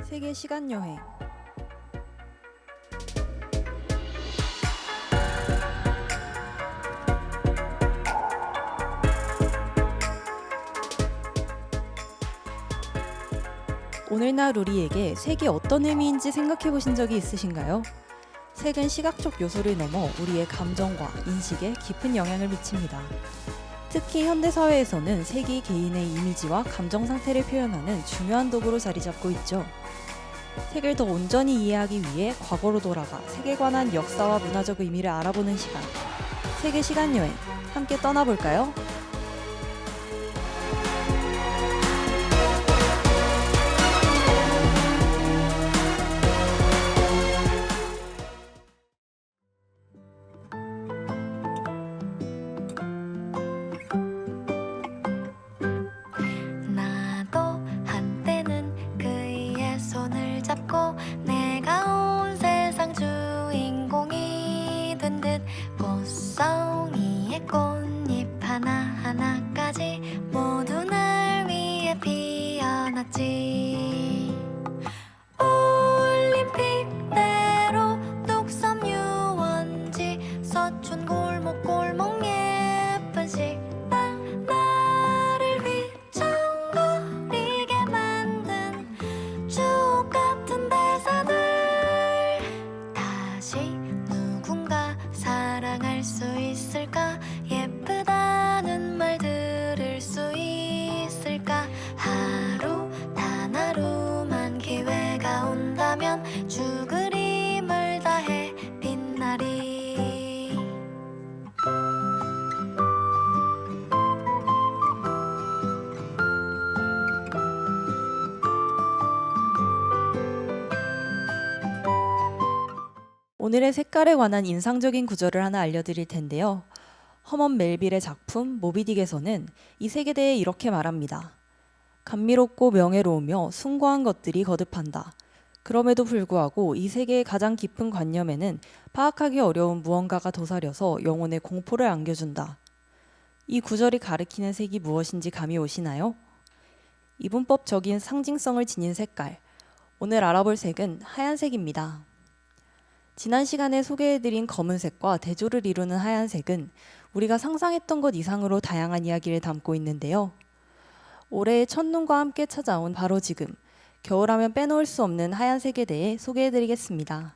세계 시간 여행. 오늘날 우리에게 색이 어떤 의미인지 생각해 보신 적이 있으신가요? 색은 시각적 요소를 넘어 우리의 감정과 인식에 깊은 영향을 미칩니다. 특히 현대사회에서는 색이 개인의 이미지와 감정 상태를 표현하는 중요한 도구로 자리 잡고 있죠. 색을 더 온전히 이해하기 위해 과거로 돌아가 색에 관한 역사와 문화적 의미를 알아보는 시간. 색의 시간 여행. 함께 떠나볼까요? 나도 한때는 그의 손을 잡고 내가 온 세상 주인공이 된 듯 꽃송이의 꽃잎 하나하나까지 모두 날 위해 피어났지. 올림픽대로 뚝섬 유원지 서촌 골목골목 예쁜 식당 나를 휘청거리게 만든 주옥 같은 대사들 다시 누군가 사랑할 수 있을까? 예쁘다는 말 들을 수 있을까? 하루 단 하루만 기회가 온다면 죽으림을 다해 빛나리. 오늘의 색깔에 관한 인상적인 구절을 하나 알려드릴 텐데요. 허먼 멜빌의 작품 모비딕에서는 이 색에 대해 이렇게 말합니다. 감미롭고 명예로우며 숭고한 것들이 거듭한다. 그럼에도 불구하고 이 색의 가장 깊은 관념에는 파악하기 어려운 무언가가 도사려서 영혼에 공포를 안겨준다. 이 구절이 가리키는 색이 무엇인지 감이 오시나요? 이분법적인 상징성을 지닌 색깔. 오늘 알아볼 색은 하얀색입니다. 지난 시간에 소개해드린 검은색과 대조를 이루는 하얀색은 우리가 상상했던 것 이상으로 다양한 이야기를 담고 있는데요. 올해의 첫눈과 함께 찾아온 바로 지금, 겨울하면 빼놓을 수 없는 하얀색에 대해 소개해드리겠습니다.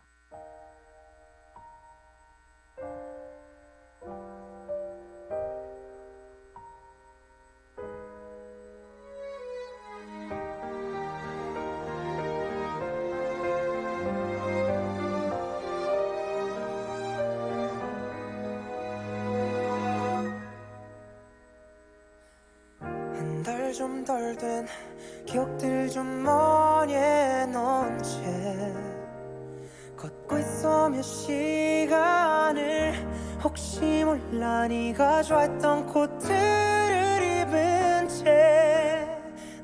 한 달 좀 덜 된 기억들 좀 머리에 넣은 채 걷고 있어 몇 시간을 혹시 몰라 네가 좋아했던 코트를 입은 채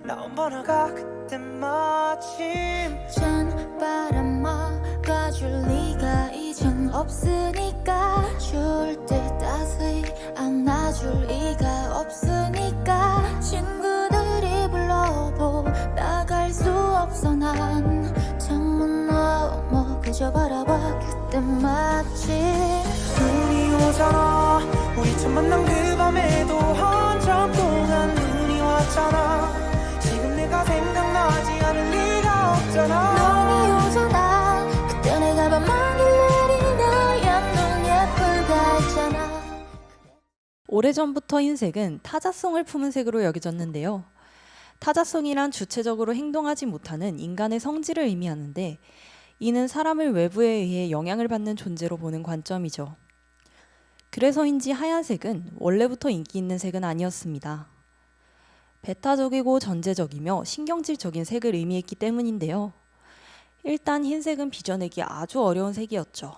나온 번화가 그때 마침 찬바람 막아줄 리가 이젠 없으니까 추울 때 따스히 안아줄 리가 없으니까 친구들이 불러도 나갈 수 없어 난 창문 너머 그저 바라봐 그때 마침 눈이 오잖아 우리 처음 만난 그 밤에도 한참 동안 눈이 왔잖아 지금 내가 생각나지 않을 리가 없잖아 눈이 오잖아 그때 내가 밤만 길들이 너의 눈 예쁘다 했잖아. 오래전부터 흰색은 타자성을 품은 색으로 여겨졌는데요. 타자성이란 주체적으로 행동하지 못하는 인간의 성질을 의미하는데 이는 사람을 외부에 의해 영향을 받는 존재로 보는 관점이죠. 그래서인지 하얀색은 원래부터 인기 있는 색은 아니었습니다. 배타적이고 전제적이며 신경질적인 색을 의미했기 때문인데요. 일단 흰색은 빚어내기 아주 어려운 색이었죠.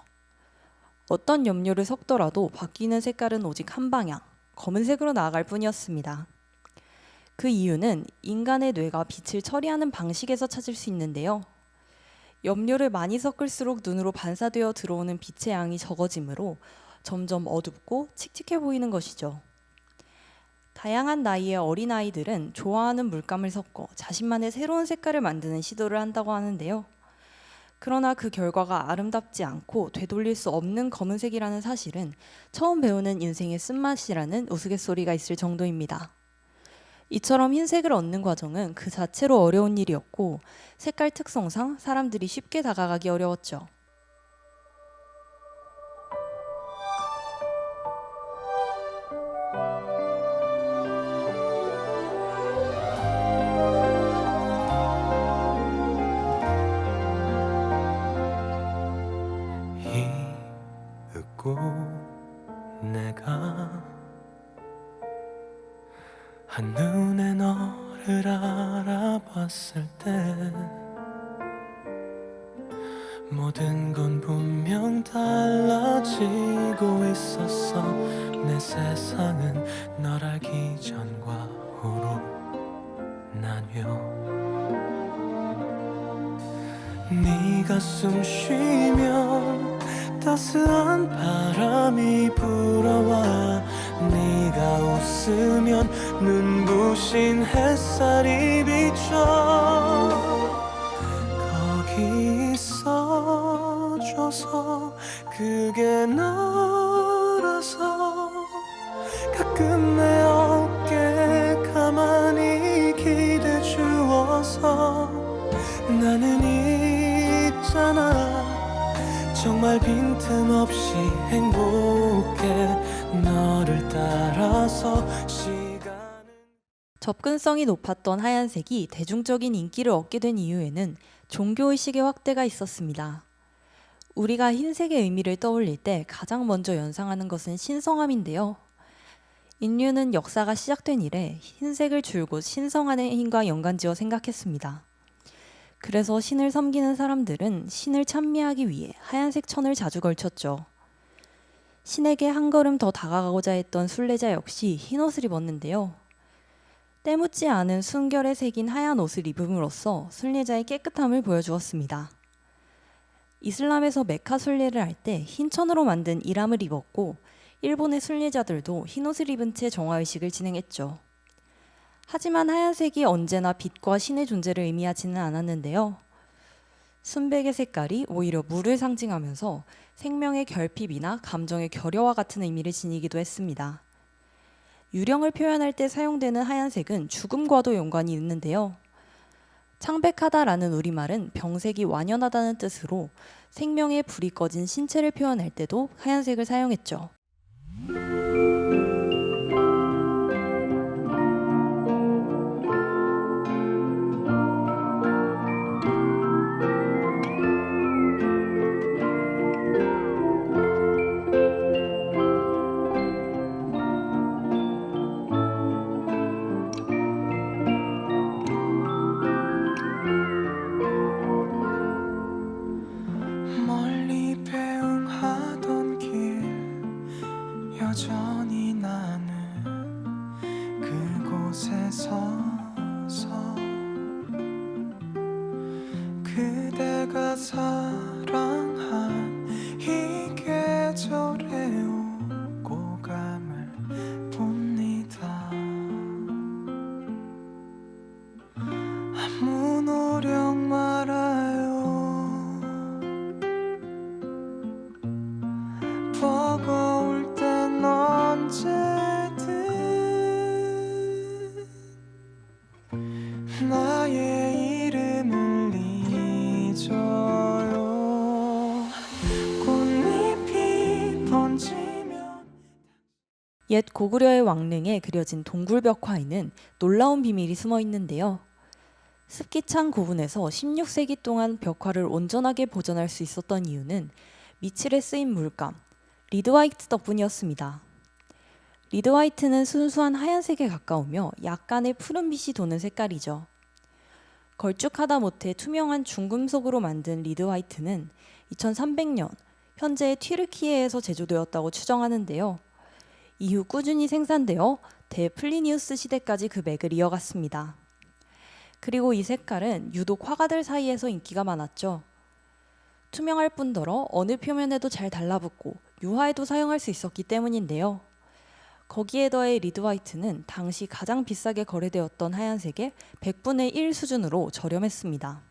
어떤 염료를 섞더라도 바뀌는 색깔은 오직 한 방향, 검은색으로 나아갈 뿐이었습니다. 그 이유는 인간의 뇌가 빛을 처리하는 방식에서 찾을 수 있는데요. 염료를 많이 섞을수록 눈으로 반사되어 들어오는 빛의 양이 적어지므로 점점 어둡고 칙칙해 보이는 것이죠. 다양한 나이의 어린아이들은 좋아하는 물감을 섞어 자신만의 새로운 색깔을 만드는 시도를 한다고 하는데요. 그러나 그 결과가 아름답지 않고 되돌릴 수 없는 검은색이라는 사실은 처음 배우는 인생의 쓴맛이라는 우스갯소리가 있을 정도입니다. 이처럼 흰색을 얻는 과정은 그 자체로 어려운 일이었고 색깔 특성상 사람들이 쉽게 다가가기 어려웠죠. 잊고 내가 한눈에 너를 알아봤을 때 모든 건 분명 달라지고 있었어. 내 세상은 널 알기 전과 후로 나뉘어. 네가 숨 쉬면 따스한 바람이 불어와. 네가 웃으면 눈부신 햇살이 비춰. 거기 있어줘서 그게 너라서 가끔 내 어깨에 가만히 기대 주어서 나는 있잖아. 정말 빈틈없이 행복해. 너를 따라서 시간은. 접근성이 높았던 하얀색이 대중적인 인기를 얻게 된 이유에는 종교의식의 확대가 있었습니다. 우리가 흰색의 의미를 떠올릴 때 가장 먼저 연상하는 것은 신성함인데요. 인류는 역사가 시작된 이래 흰색을 줄곧 신성한 힘과 연관지어 생각했습니다. 그래서 신을 섬기는 사람들은 신을 찬미하기 위해 하얀색 천을 자주 걸쳤죠. 신에게 한 걸음 더 다가가고자 했던 순례자 역시 흰 옷을 입었는데요. 때묻지 않은 순결의 색인 하얀 옷을 입음으로써 순례자의 깨끗함을 보여주었습니다. 이슬람에서 메카 순례를 할 때 흰 천으로 만든 이람을 입었고 일본의 순례자들도 흰 옷을 입은 채 정화의식을 진행했죠. 하지만 하얀색이 언제나 빛과 신의 존재를 의미하지는 않았는데요. 순백의 색깔이 오히려 물을 상징하면서 생명의 결핍이나 감정의 결여와 같은 의미를 지니기도 했습니다. 유령을 표현할 때 사용되는 하얀색은 죽음과도 연관이 있는데요. 창백하다라는 우리말은 병색이 완연하다는 뜻으로 생명의 불이 꺼진 신체를 표현할 때도 하얀색을 사용했죠. 멀리 배웅하던 길 여전히 나는 그곳에 서서 그대가 사랑한 이 계절의 오고감을 봅니다. 아무 노력 말아요. 버거울 땐 언제든 나의 이름을 잊어요. 꽃잎이 번지면. 옛 고구려의 왕릉에 그려진 동굴벽화에는 놀라운 비밀이 숨어 있는데요. 습기 찬 고분에서 16세기 동안 벽화를 온전하게 보존할 수 있었던 이유는 미칠에 쓰인 물감, 리드 화이트 덕분이었습니다. 리드 화이트는 순수한 하얀색에 가까우며 약간의 푸른빛이 도는 색깔이죠. 걸쭉하다 못해 투명한 중금속으로 만든 리드 화이트는 2300년 현재 튀르키예에서 제조되었다고 추정하는데요. 이후 꾸준히 생산되어 대플리니우스 시대까지 그 맥을 이어갔습니다. 그리고 이 색깔은 유독 화가들 사이에서 인기가 많았죠. 투명할 뿐더러 어느 표면에도 잘 달라붙고 유화에도 사용할 수 있었기 때문인데요. 거기에 더해 리드 화이트는 당시 가장 비싸게 거래되었던 하얀색의 100분의 1 수준으로 저렴했습니다.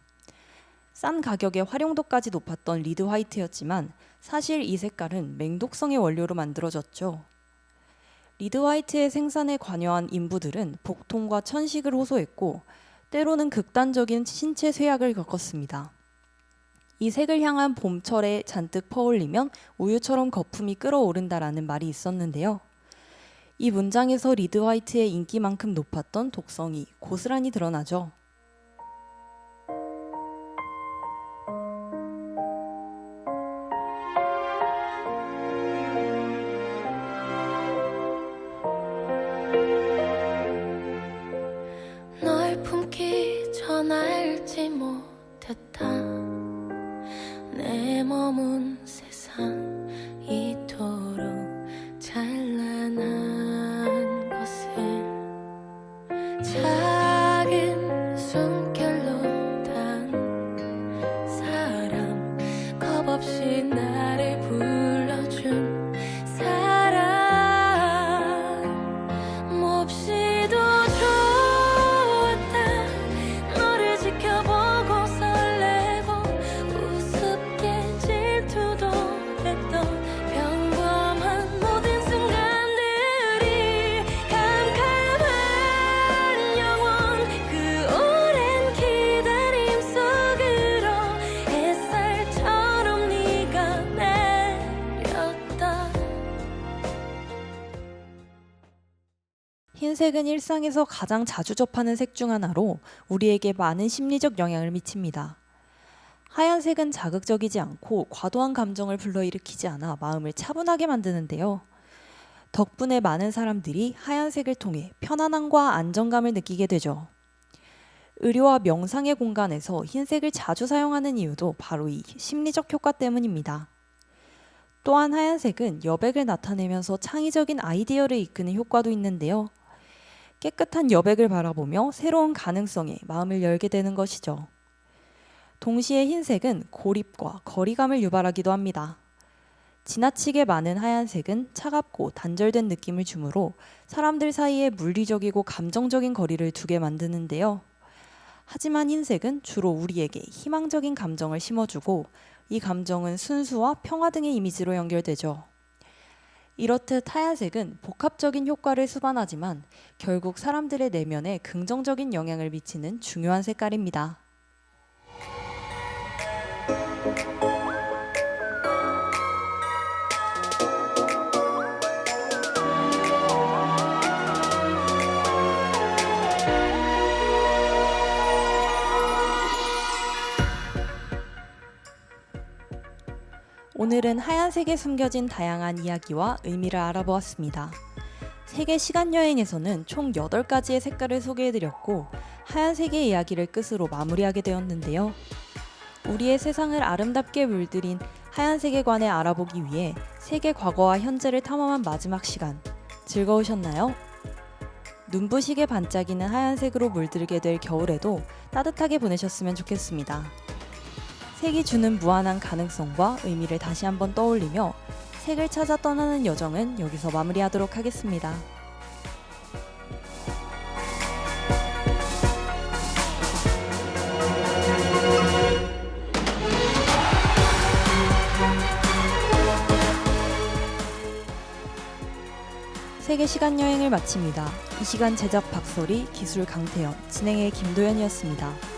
싼 가격에 활용도까지 높았던 리드 화이트였지만 사실 이 색깔은 맹독성의 원료로 만들어졌죠. 리드 화이트의 생산에 관여한 인부들은 복통과 천식을 호소했고 때로는 극단적인 신체 쇠약을 겪었습니다. 이 색을 향한 봄철에 잔뜩 퍼올리면 우유처럼 거품이 끓어오른다라는 말이 있었는데요. 이 문장에서 리드 화이트의 인기만큼 높았던 독성이 고스란히 드러나죠. 널 품기 전 알지 못했다 내 머문 세상 이토록 찬란한 것을 작은 숨결로 단 사람 겁없이 나를 불러준 사람 몹시도 좋았다 너를 지켜보고 설레고 우습게 질투도 했던 평범한 모든 순간들이 캄캄한 영원 그 오랜 기다림 속으로 햇살처럼 네가 내렸다 흰색은 일상에서 가장 자주 접하는 색 중 하나로 우리에게 많은 심리적 영향을 미칩니다. 하얀색은 자극적이지 않고 과도한 감정을 불러일으키지 않아 마음을 차분하게 만드는데요. 덕분에 많은 사람들이 하얀색을 통해 편안함과 안정감을 느끼게 되죠. 의료와 명상의 공간에서 흰색을 자주 사용하는 이유도 바로 이 심리적 효과 때문입니다. 또한 하얀색은 여백을 나타내면서 창의적인 아이디어를 이끄는 효과도 있는데요. 깨끗한 여백을 바라보며 새로운 가능성에 마음을 열게 되는 것이죠. 동시에 흰색은 고립과 거리감을 유발하기도 합니다. 지나치게 많은 하얀색은 차갑고 단절된 느낌을 주므로 사람들 사이에 물리적이고 감정적인 거리를 두게 만드는데요. 하지만 흰색은 주로 우리에게 희망적인 감정을 심어주고 이 감정은 순수와 평화 등의 이미지로 연결되죠. 이렇듯 하얀색은 복합적인 효과를 수반하지만 결국 사람들의 내면에 긍정적인 영향을 미치는 중요한 색깔입니다. 오늘은 하얀색에 숨겨진 다양한 이야기와 의미를 알아보았습니다. 세계 시간여행에서는 총 8가지의 색깔을 소개해드렸고 하얀색의 이야기를 끝으로 마무리하게 되었는데요. 우리의 세상을 아름답게 물들인 하얀색에 관해 알아보기 위해 세계 과거와 현재를 탐험한 마지막 시간, 즐거우셨나요? 눈부시게 반짝이는 하얀색으로 물들게 될 겨울에도 따뜻하게 보내셨으면 좋겠습니다. 색이 주는 무한한 가능성과 의미를 다시 한번 떠올리며 색을 찾아 떠나는 여정은 여기서 마무리하도록 하겠습니다. 세계 시간 여행을 마칩니다. 이 시간 제작 박소리, 기술 강태현, 진행의 김도연이었습니다.